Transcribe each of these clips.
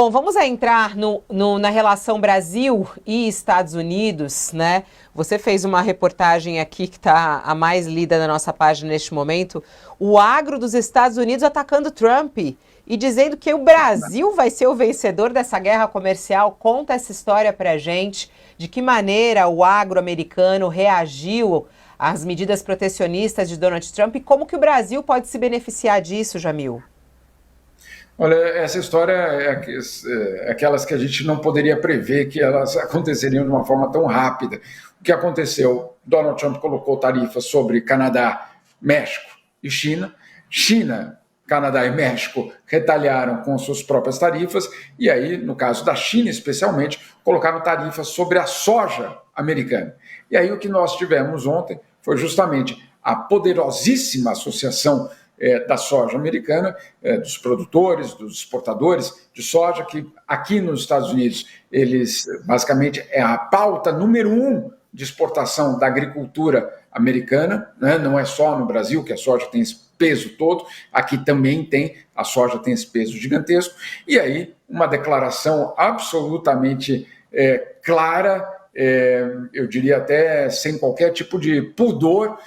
Bom, vamos entrar na relação Brasil e Estados Unidos, né? Você fez uma reportagem aqui que está a mais lida na nossa página neste momento. O agro dos Estados Unidos atacando Trump e dizendo que o Brasil vai ser o vencedor dessa guerra comercial. Conta essa história pra gente. De que maneira o agro americano reagiu às medidas protecionistas de Donald Trump e como que o Brasil pode se beneficiar disso, Jamil? Olha, essa história é aquelas que a gente não poderia prever que elas aconteceriam de uma forma tão rápida. O que aconteceu? Donald Trump colocou tarifas sobre Canadá, México e China. China, Canadá e México retaliaram com suas próprias tarifas e aí, no caso da China especialmente, colocaram tarifas sobre a soja americana. E aí o que nós tivemos ontem foi justamente a poderosíssima associação da soja americana, dos produtores, dos exportadores de soja, que aqui nos Estados Unidos, eles basicamente é a pauta número 1 de exportação da agricultura americana, né? Não é só no Brasil que a soja tem esse peso todo, aqui também tem, a soja tem esse peso gigantesco, e aí uma declaração absolutamente clara, eu diria até sem qualquer tipo de pudor,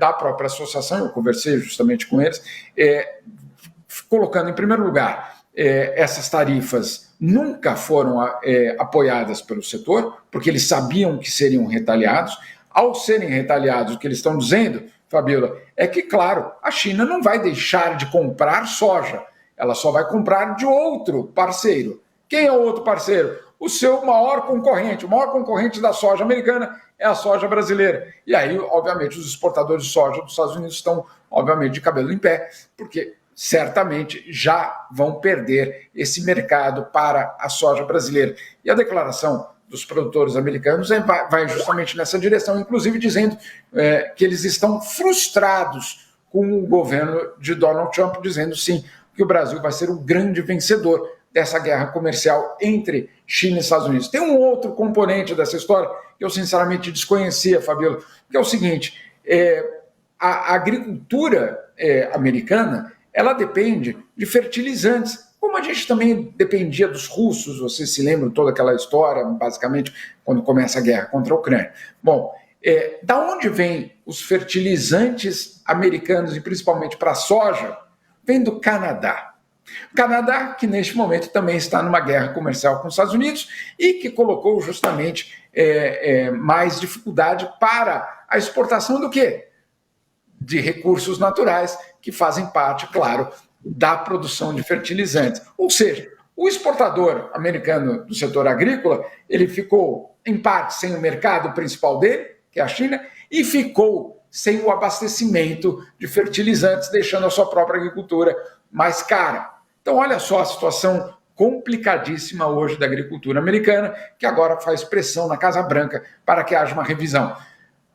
da própria associação, eu conversei justamente com eles, colocando em primeiro lugar, essas tarifas nunca foram apoiadas pelo setor, porque eles sabiam que seriam retaliados. Ao serem retaliados, o que eles estão dizendo, Fabiola, é que, claro, a China não vai deixar de comprar soja, ela só vai comprar de outro parceiro. Quem é o outro parceiro? O seu maior concorrente. O maior concorrente da soja americana é a soja brasileira. E aí, obviamente, os exportadores de soja dos Estados Unidos estão, obviamente, de cabelo em pé, porque certamente já vão perder esse mercado para a soja brasileira. E a declaração dos produtores americanos vai justamente nessa direção, inclusive dizendo que eles estão frustrados com o governo de Donald Trump, dizendo sim que o Brasil vai ser o grande vencedor dessa guerra comercial entre China e Estados Unidos. Tem um outro componente dessa história que eu sinceramente desconhecia, Fabiola, que é o seguinte, a agricultura americana, ela depende de fertilizantes, como a gente também dependia dos russos, vocês se lembram toda aquela história, basicamente, quando começa a guerra contra a Ucrânia. Bom, da onde vêm os fertilizantes americanos, e principalmente para a soja? Vem do Canadá. O Canadá, que neste momento também está numa guerra comercial com os Estados Unidos e que colocou justamente mais dificuldade para a exportação do quê? De recursos naturais que fazem parte, claro, da produção de fertilizantes. Ou seja, o exportador americano do setor agrícola, ele ficou, em parte, sem o mercado principal dele, que é a China, e ficou sem o abastecimento de fertilizantes, deixando a sua própria agricultura mais cara. Então, olha só a situação complicadíssima hoje da agricultura americana, que agora faz pressão na Casa Branca para que haja uma revisão.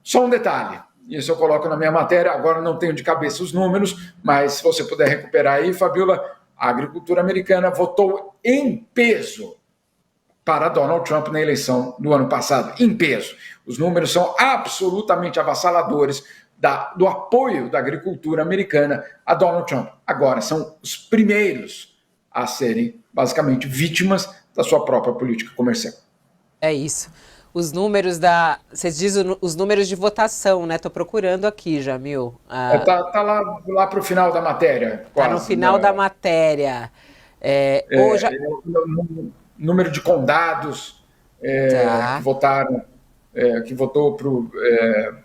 Só um detalhe, isso eu coloco na minha matéria, agora não tenho de cabeça os números, mas se você puder recuperar aí, Fabiola, a agricultura americana votou em peso para Donald Trump na eleição do ano passado, em peso. Os números são absolutamente avassaladores do apoio da agricultura americana a Donald Trump. Agora, são os primeiros a serem, basicamente, vítimas da sua própria política comercial. É isso. Os números Vocês dizem os números de votação, né? Tô procurando aqui, Jamil. Tá lá para o final da matéria. Tá no final da matéria. Número de condados que votaram, que votou para um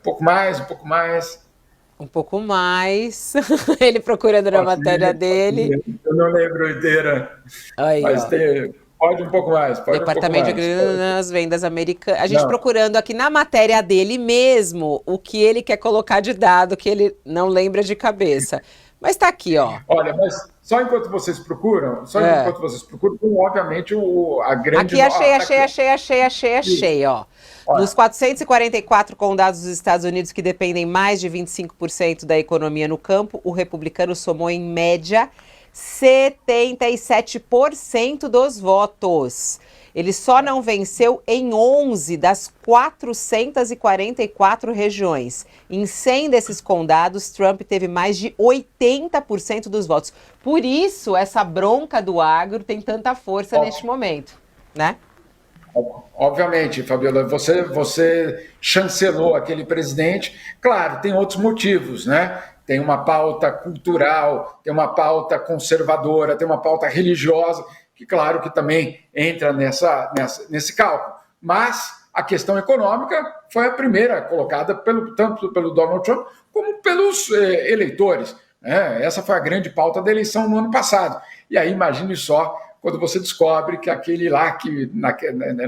pouco mais. Um pouco mais. Ele procurando na matéria dele. Eu não lembro inteira. Aí, mas pode um pouco mais. Departamento de Agricultura nas vendas americanas. A gente procurando aqui na matéria dele mesmo o que ele quer colocar de dado que ele não lembra de cabeça. Mas tá aqui, ó. Olha, mas só enquanto vocês procuram, obviamente a grande... Aqui achei, ó. Olha. Nos 444 condados dos Estados Unidos que dependem mais de 25% da economia no campo, o republicano somou, em média, 77% dos votos. Ele só não venceu em 11 das 444 regiões. Em 100 desses condados, Trump teve mais de 80% dos votos. Por isso, essa bronca do agro tem tanta força neste momento, né? Obviamente, Fabiola, você chancelou aquele presidente. Claro, tem outros motivos, né? Tem uma pauta cultural, tem uma pauta conservadora, tem uma pauta religiosa, que claro que também entra nesse cálculo. Mas a questão econômica foi a primeira colocada tanto pelo Donald Trump como pelos eleitores. Né? Essa foi a grande pauta da eleição no ano passado. E aí imagine só quando você descobre que aquele lá,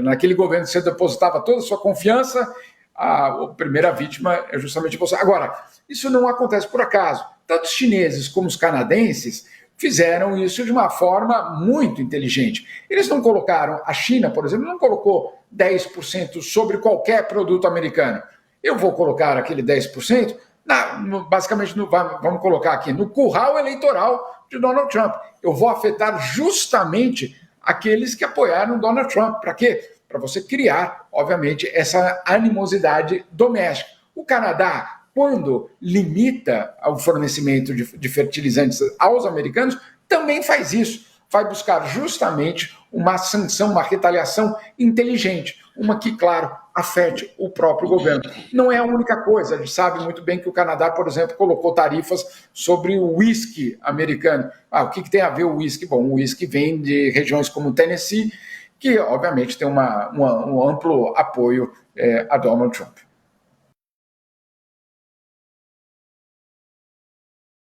naquele governo que você depositava toda a sua confiança, a primeira vítima é justamente você. Agora, isso não acontece por acaso. Tanto os chineses como os canadenses fizeram isso de uma forma muito inteligente. Eles não colocaram, a China, por exemplo, não colocou 10% sobre qualquer produto americano. Eu vou colocar aquele 10%, basicamente, vamos colocar aqui, no curral eleitoral de Donald Trump. Eu vou afetar justamente aqueles que apoiaram Donald Trump. Para quê? Para você criar, obviamente, essa animosidade doméstica. O Canadá, quando limita o fornecimento de fertilizantes aos americanos, também faz isso. Vai buscar justamente uma sanção, uma retaliação inteligente. Uma que, claro, afete o próprio governo. Não é a única coisa. A gente sabe muito bem que o Canadá, por exemplo, colocou tarifas sobre o uísque americano. O que tem a ver o uísque? Bom, o uísque vem de regiões como Tennessee, que, obviamente, tem um amplo apoio a Donald Trump.